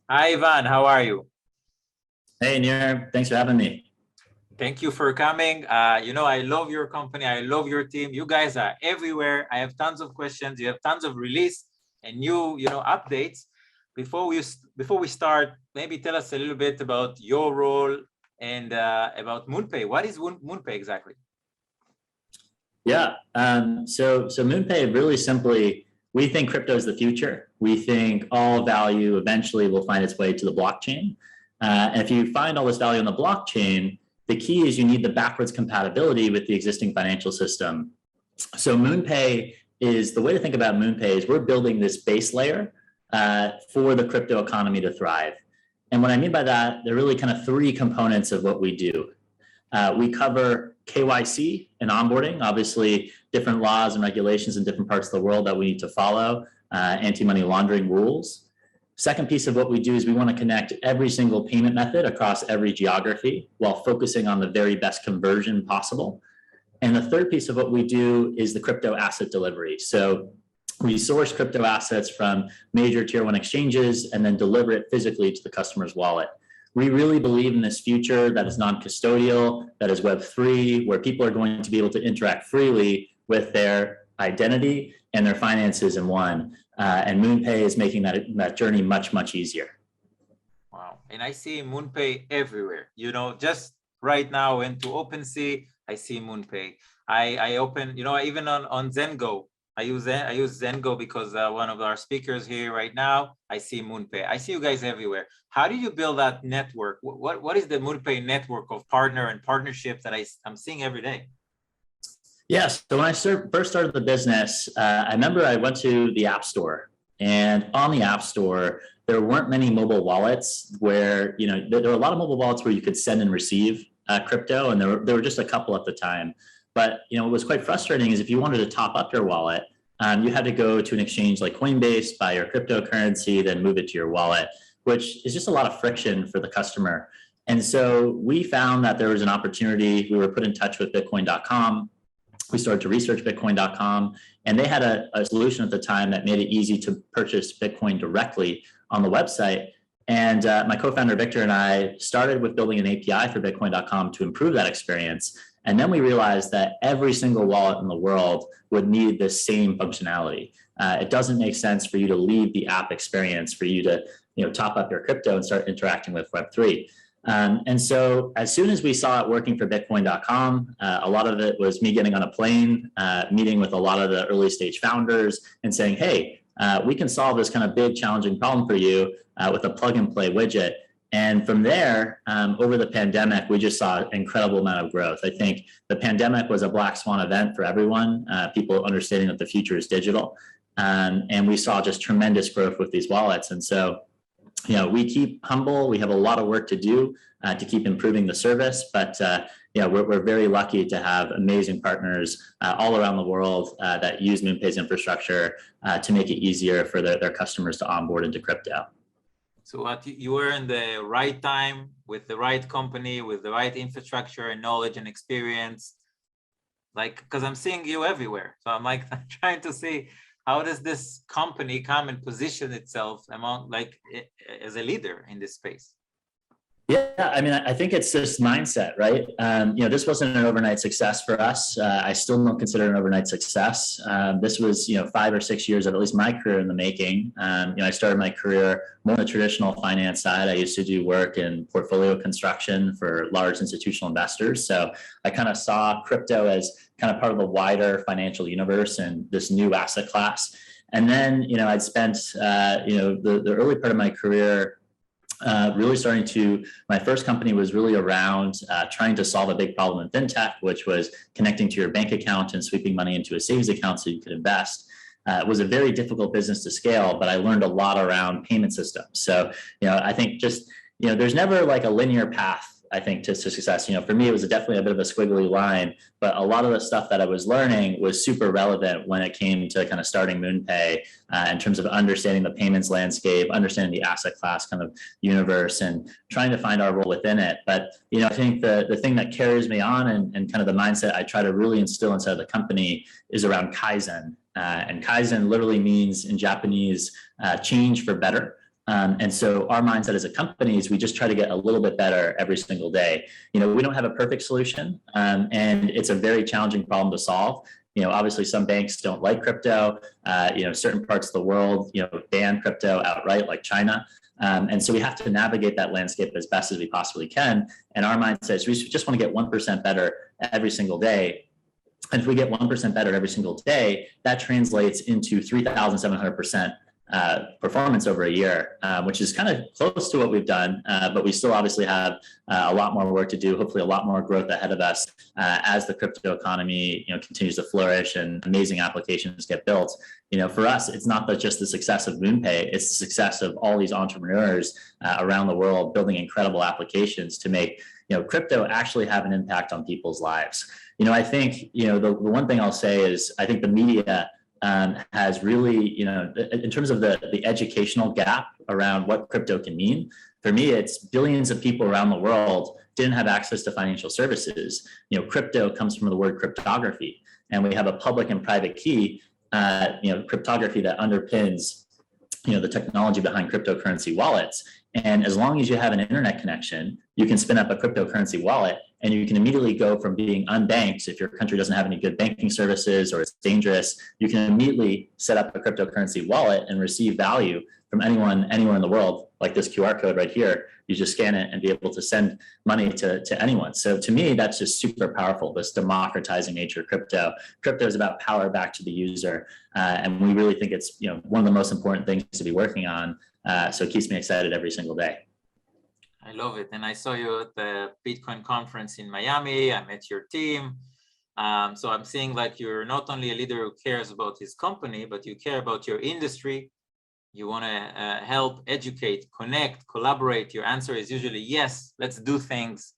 Hi, Ivan. How are you? Hey, Nir, thanks for having me. Thank you for coming. I love your company. I love your team. You guys are everywhere. I have tons of questions. You have tons of release and new, updates. Before we start, maybe tell us a little bit about your role and about MoonPay. What is MoonPay exactly? Yeah, so MoonPay, really simply, we think crypto is the future. We think all value eventually will find its way to the blockchain. And if you find all this value on the blockchain, the key is you need the backwards compatibility with the existing financial system. So MoonPay is the way to think about MoonPay is we're building this base layer for the crypto economy to thrive. And what I mean by that, there are really kind of three components of what we do. We cover KYC and onboarding, obviously different laws and regulations in different parts of the world that we need to follow, anti-money laundering rules. Second piece of what we do is we want to connect every single payment method across every geography while focusing on the very best conversion possible. And the third piece of what we do is the crypto asset delivery. So we source crypto assets from major tier one exchanges and then deliver it physically to the customer's wallet. We really believe in this future that is non-custodial, that is Web3, where people are going to be able to interact freely with their identity and their finances in one. And MoonPay is making that journey much, much easier. Wow. And I see MoonPay everywhere. Just right now into OpenSea, I see MoonPay. I open, even on Zengo, I use Zengo because one of our speakers here right now, I see MoonPay. I see you guys everywhere. How do you build that network? What is the MoonPay network of partner and partnership that I'm seeing every day? Yes. So when I first started the business, I remember I went to the App Store, and on the App Store, there weren't many mobile wallets where, there were a lot of mobile wallets where you could send and receive crypto, and there were just a couple at the time. But, what was quite frustrating is if you wanted to top up your wallet, you had to go to an exchange like Coinbase, buy your cryptocurrency, then move it to your wallet, which is just a lot of friction for the customer. And so we found that there was an opportunity. We were put in touch with Bitcoin.com. We started to research Bitcoin.com, and they had a solution at the time that made it easy to purchase Bitcoin directly on the website. And my co-founder Victor and I started with building an API for Bitcoin.com to improve that experience. And then we realized that every single wallet in the world would need the same functionality. It doesn't make sense for you to leave the app experience, for you to top up your crypto and start interacting with Web3. And so as soon as we saw it working for Bitcoin.com, a lot of it was me getting on a plane, meeting with a lot of the early stage founders and saying, hey, we can solve this kind of big challenging problem for you with a plug and play widget. And from there, over the pandemic, we just saw an incredible amount of growth. I think the pandemic was a black swan event for everyone, people understanding that the future is digital. And we saw just tremendous growth with these wallets. And so we keep humble. We have a lot of work to do to keep improving the service, but we're very lucky to have amazing partners all around the world that use MoonPay's infrastructure to make it easier for their customers to onboard into crypto. So you were in the right time with the right company, with the right infrastructure and knowledge and experience, because I'm seeing you everywhere. So I'm trying to see, how does this company come and position itself as a leader in this space? Yeah, I think it's this mindset, right? This wasn't an overnight success for us. I still don't consider it an overnight success. This was, 5 or 6 years of at least my career in the making. I started my career more on the traditional finance side. I used to do work in portfolio construction for large institutional investors. So I kind of saw crypto as kind of part of the wider financial universe and this new asset class. And then, I'd spent, the early part of my career my first company was really around trying to solve a big problem in fintech, which was connecting to your bank account and sweeping money into a savings account so you could invest. It was a very difficult business to scale, but I learned a lot around payment systems. So, I think there's never like a linear path, I think, to success. For me, it was definitely a bit of a squiggly line, but a lot of the stuff that I was learning was super relevant when it came to kind of starting MoonPay in terms of understanding the payments landscape, understanding the asset class kind of universe, and trying to find our role within it. But, I think the thing that carries me on and kind of the mindset I try to really instill inside the company is around Kaizen. And Kaizen literally means in Japanese, change for better. And so our mindset as a company is we just try to get a little bit better every single day. We don't have a perfect solution, and it's a very challenging problem to solve. Obviously some banks don't like crypto. Certain parts of the world, ban crypto outright, like China. And so we have to navigate that landscape as best as we possibly can. And our mindset is we just want to get 1% better every single day. And if we get 1% better every single day, that translates into 3,700% performance over a year, which is kind of close to what we've done, but we still obviously have a lot more work to do, hopefully a lot more growth ahead of us as the crypto economy continues to flourish and amazing applications get built. For us, it's not just the success of MoonPay, it's the success of all these entrepreneurs around the world building incredible applications to make crypto actually have an impact on people's lives. I think the one thing I'll say is I think the media has really, in terms of the educational gap around what crypto can mean, for me, it's billions of people around the world didn't have access to financial services. Crypto comes from the word cryptography, and we have a public and private key, cryptography that underpins, the technology behind cryptocurrency wallets. And as long as you have an internet connection, you can spin up a cryptocurrency wallet, and you can immediately go from being unbanked. If your country doesn't have any good banking services or it's dangerous, you can immediately set up a cryptocurrency wallet and receive value from anyone, anywhere in the world, like this QR code right here. You just scan it and be able to send money to anyone. So to me, that's just super powerful, this democratizing nature of crypto. Crypto is about power back to the user. And we really think it's one of the most important things to be working on. So it keeps me excited every single day. I love it. And I saw you at the Bitcoin conference in Miami. I met your team. So I'm seeing like you're not only a leader who cares about his company, but you care about your industry. You want to help, educate, connect, collaborate. Your answer is usually yes, let's do things,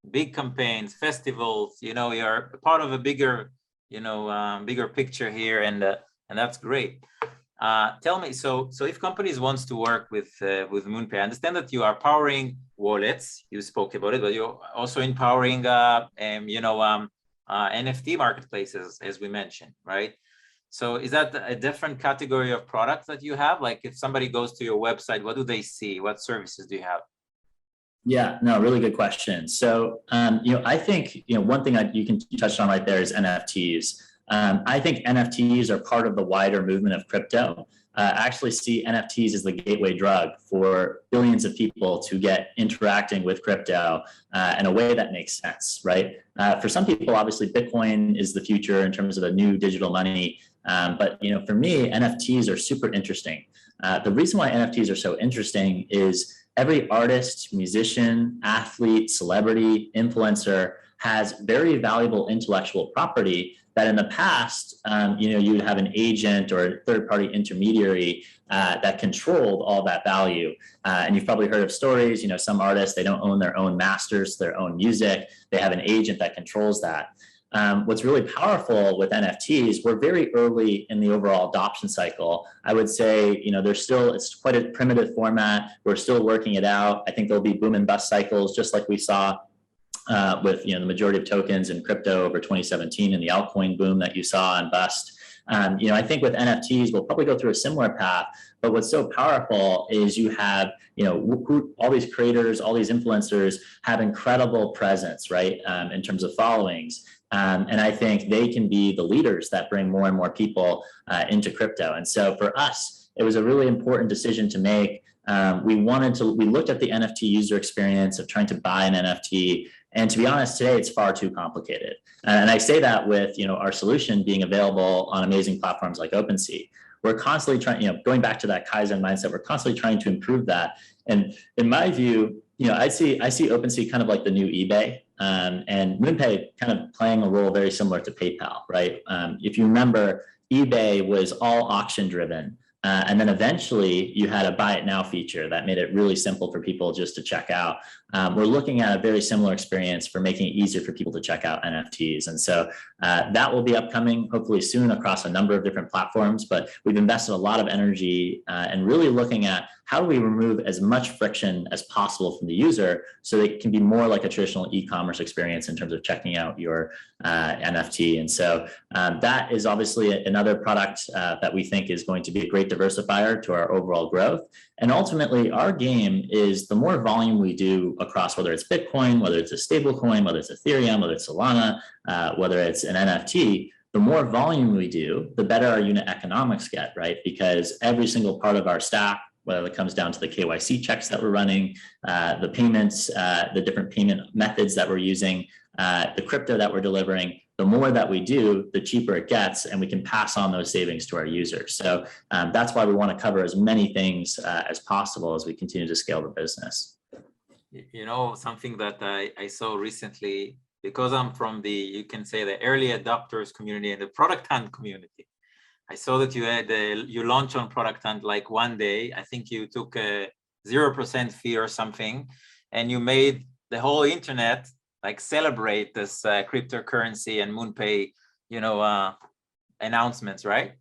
big campaigns, festivals. You're part of a bigger, bigger picture here, and that's great. Tell me, so if companies wants to work with MoonPay, I understand that you are powering wallets. You spoke about it, but you're also empowering, NFT marketplaces, as we mentioned, right? So is that a different category of products that you have? Like if somebody goes to your website, what do they see? What services do you have? Yeah, no, really good question. So, I think, one thing you touched on right there is NFTs. I think NFTs are part of the wider movement of crypto. I actually see NFTs as the gateway drug for billions of people to get interacting with crypto in a way that makes sense, right? For some people, obviously, Bitcoin is the future in terms of a new digital money. But for me, NFTs are super interesting. The reason why NFTs are so interesting is every artist, musician, athlete, celebrity, influencer has very valuable intellectual property that in the past, you would have an agent or a third-party intermediary that controlled all that value. And you've probably heard of stories, some artists, they don't own their own masters, their own music. They have an agent that controls that. What's really powerful with NFTs, we're very early in the overall adoption cycle. I would say, it's quite a primitive format. We're still working it out. I think there'll be boom and bust cycles, just like we saw with the majority of tokens in crypto over 2017 and the altcoin boom that you saw and bust. I think with NFTs, we'll probably go through a similar path. But what's so powerful is you have, all these creators, all these influencers have incredible presence, right, in terms of followings. And I think they can be the leaders that bring more and more people into crypto. And so for us, it was a really important decision to make. We looked at the NFT user experience of trying to buy an NFT. And to be honest, today it's far too complicated. And I say that with, our solution being available on amazing platforms like OpenSea. We're constantly trying, going back to that Kaizen mindset, we're constantly trying to improve that. And in my view, I see OpenSea kind of like the new eBay, and MoonPay kind of playing a role very similar to PayPal, right? If you remember, eBay was all auction driven. And then eventually you had a buy it now feature that made it really simple for people just to check out. We're looking at a very similar experience for making it easier for people to check out NFTs. And so that will be upcoming hopefully soon across a number of different platforms, but we've invested a lot of energy and really looking at how do we remove as much friction as possible from the user so they can be more like a traditional e-commerce experience in terms of checking out your NFT. And so that is obviously another product that we think is going to be a great diversifier to our overall growth. And ultimately, our game is the more volume we do across, whether it's Bitcoin, whether it's a stable coin, whether it's Ethereum, whether it's Solana, whether it's an NFT, the more volume we do, the better our unit economics get, right? Because every single part of our stack, whether it comes down to the KYC checks that we're running, the payments, the different payment methods that we're using, the crypto that we're delivering, the more that we do, the cheaper it gets, and we can pass on those savings to our users. So that's why we want to cover as many things as possible as we continue to scale the business. You know, something that I saw recently, because I'm from the, you can say, the early adopters community and the product hunt community. I saw that you had you launched on Product Hunt like one day. I think you took a 0% fee or something, and you made the whole internet like celebrate this cryptocurrency and MoonPay, you know, announcements, right?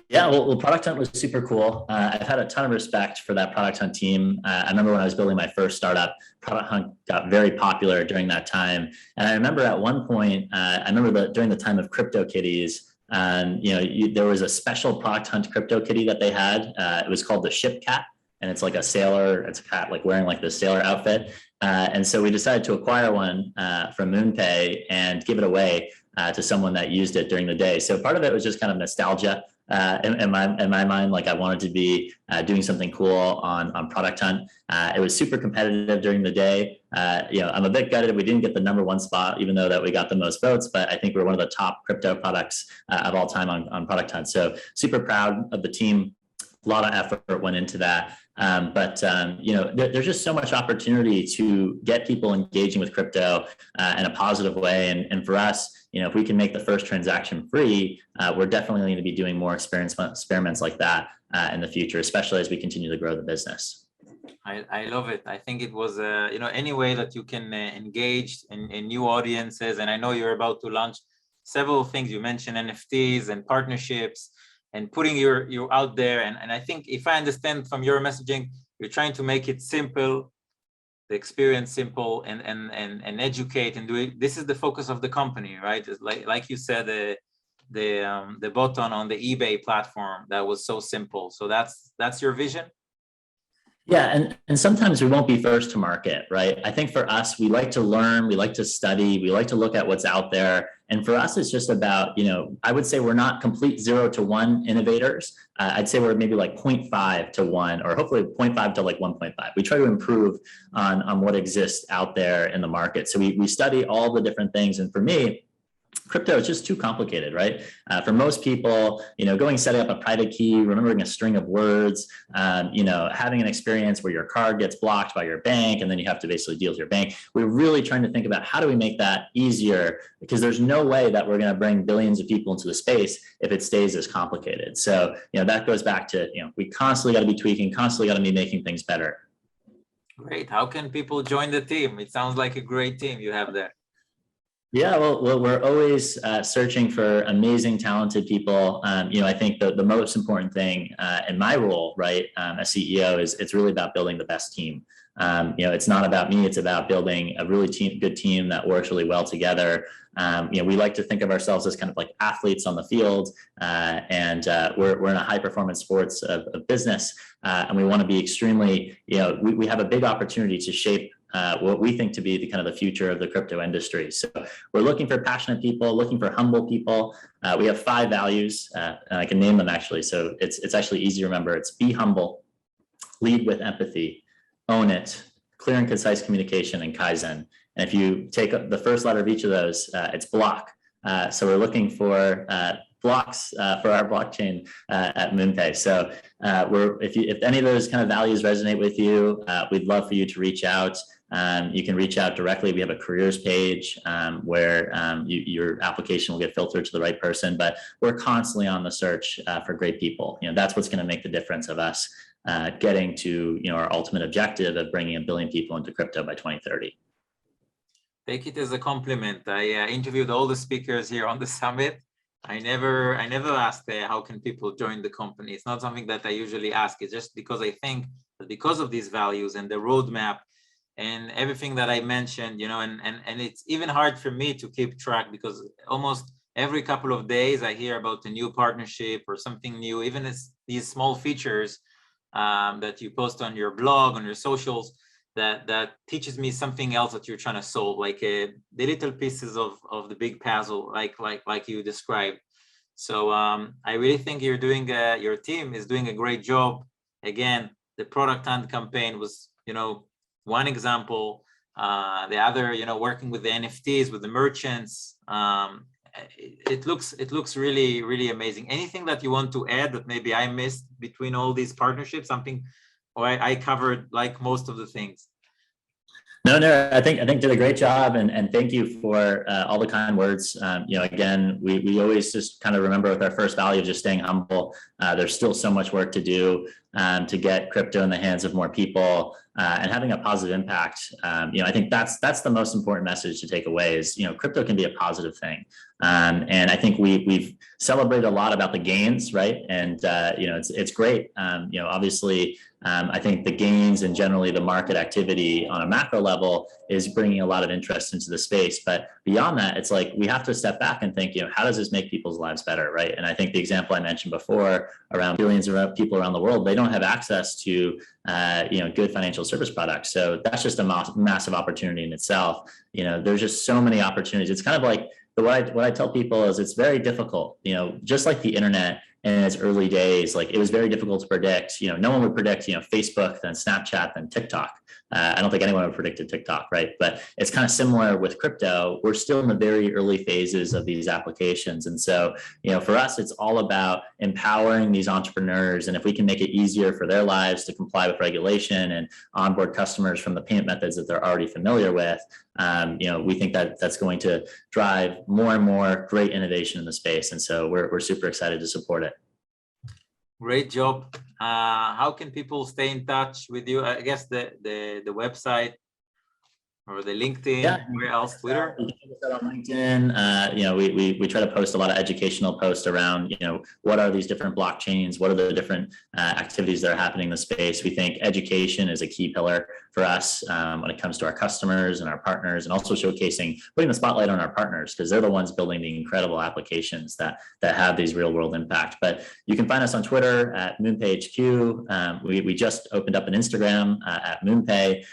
Yeah, well, Product Hunt was super cool. I've had a ton of respect for that Product Hunt team. I remember when I was building my first startup, Product Hunt got very popular during that time. And I remember at one point, I remember that during the time of CryptoKitties, you know, there was a special Product Hunt CryptoKitty that they had. It was called the Ship Cat, and it's like a sailor. It's a cat like wearing like the sailor outfit. And so we decided to acquire one from MoonPay and give it away to someone that used it during the day. So part of it was just kind of nostalgia. In my mind, like I wanted to be doing something cool on Product Hunt. It was super competitive during the day. You know, I'm a bit gutted we didn't get the #1 spot, even though that we got the most votes. But I think we're one of the top crypto products of all time on Product Hunt. So super proud of the team. A lot of effort went into that. You know, there's just so much opportunity to get people engaging with crypto in a positive way. And for us, you know, if we can make the first transaction free, we're definitely going to be doing more experiments like that in the future, especially as we continue to grow the business. I love it. I think it was, you know, any way that you can engage in new audiences. And I know you're about to launch several things. You mentioned NFTs and partnerships and putting you out there. And I think if I understand from your messaging, you're trying to make it simple, the experience simple, and educate and do it. This is the focus of the company, right? It's like you said, the button on the eBay platform that was so simple. So that's your vision. Yeah, and sometimes we won't be first to market, right? I think for us, we like to learn, we like to study, we like to look at what's out there. And for us, it's just about, you know, I would say we're not complete 0 to 1 innovators. I'd say we're maybe like 0.5 to 1, or hopefully 0.5 to like 1.5. We try to improve on what exists out there in the market. So we study all the different things. And for me, crypto is just too complicated, right? For most people, you know, setting up a private key, remembering a string of words, you know, having an experience where your card gets blocked by your bank and then you have to basically deal with your bank. We're really trying to think about how do we make that easier, because there's no way that we're going to bring billions of people into the space if it stays as complicated. So, you know, that goes back to, you know, we constantly got to be tweaking, constantly got to be making things better. Great. How can people join the team? It sounds like a great team you have there. Yeah, well, we're always searching for amazing, talented people. You know, I think the most important thing in my role, right, as CEO, is it's really about building the best team. You know, it's not about me; it's about building a really good team that works really well together. You know, we like to think of ourselves as kind of like athletes on the field, and we're in a high-performance sports of business, and we want to be extremely. You know, we have a big opportunity to shape what we think to be the kind of the future of the crypto industry. So we're looking for passionate people, looking for humble people. We have 5 values, and I can name them actually. So it's actually easy to remember. It's be humble, lead with empathy, own it, clear and concise communication, and Kaizen. And if you take the first letter of each of those, it's block. So we're looking for blocks for our blockchain at MoonPay. So if any of those kind of values resonate with you, we'd love for you to reach out. You can reach out directly. We have a careers page where your application will get filtered to the right person, but we're constantly on the search for great people. You know, that's what's going to make the difference of us getting to, you know, our ultimate objective of bringing 1 billion people into crypto by 2030. Take it as a compliment. I interviewed all the speakers here on the summit. I never asked how can people join the company. It's not something that I usually ask. It's just because I think that because of these values and the roadmap and everything that I mentioned, you know, and it's even hard for me to keep track, because almost every couple of days I hear about a new partnership or something new, even as these small features that you post on your blog, on your socials, that teaches me something else that you're trying to solve, like the little pieces of the big puzzle, like you described. So I really think you're doing your team is doing a great job. Again, the product hunt campaign was, one example. The other, working with the NFTs, with the merchants. It looks really, really amazing. Anything that you want to add that maybe I missed between all these partnerships? Something, or I covered like most of the things. No, I think did a great job, and thank you for all the kind words. Again, we always just kind of remember with our first value of just staying humble. There's still so much work to do to get crypto in the hands of more people and having a positive impact. I think that's the most important message to take away is, crypto can be a positive thing. And I think we've celebrated a lot about the gains, right? And it's great. Obviously, I think the gains and generally the market activity on a macro level is bringing a lot of interest into the space. But beyond that, it's like we have to step back and think, how does this make people's lives better, right? And I think the example I mentioned before around billions of people around the world, they don't have access to good financial service products. So that's just a massive opportunity in itself. There's just so many opportunities. It's kind of like what I tell people is it's very difficult, just like the internet in its early days, like it was very difficult to predict. No one would predict, Facebook, then Snapchat, then TikTok. I don't think anyone would predict TikTok, right? But it's kind of similar with crypto. We're still in the very early phases of these applications. And so, for us, it's all about empowering these entrepreneurs. And if we can make it easier for their lives to comply with regulation and onboard customers from the payment methods that they're already familiar with, we think that that's going to drive more and more great innovation in the space. And so we're super excited to support it. Great job. How can people stay in touch with you? I guess the website or the LinkedIn, where else? Twitter? You can check us out on LinkedIn. We try to post a lot of educational posts around, what are these different blockchains? What are the different activities that are happening in the space? We think education is a key pillar for us when it comes to our customers and our partners, and also putting the spotlight on our partners, because they're the ones building the incredible applications that have these real world impact. But you can find us on Twitter at MoonPay HQ. We just opened up an Instagram at MoonPay.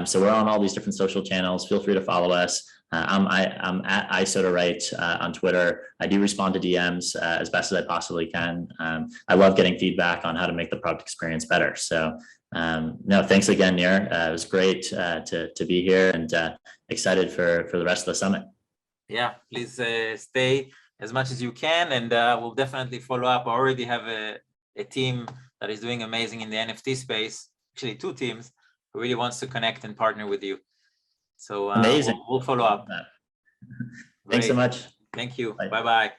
So we're on all these different social channels. Feel free to follow us. I'm at Soto-Wright on Twitter. I do respond to DMs as best as I possibly can. I love getting feedback on how to make the product experience better. So no, thanks again, Nir. It was great to be here, and excited for the rest of the summit. Yeah, please stay as much as you can, and we'll definitely follow up. I already have a team that is doing amazing in the NFT space, actually 2 teams, who really wants to connect and partner with you. So amazing. We'll follow up. Thanks so much. Thank you. Bye-bye.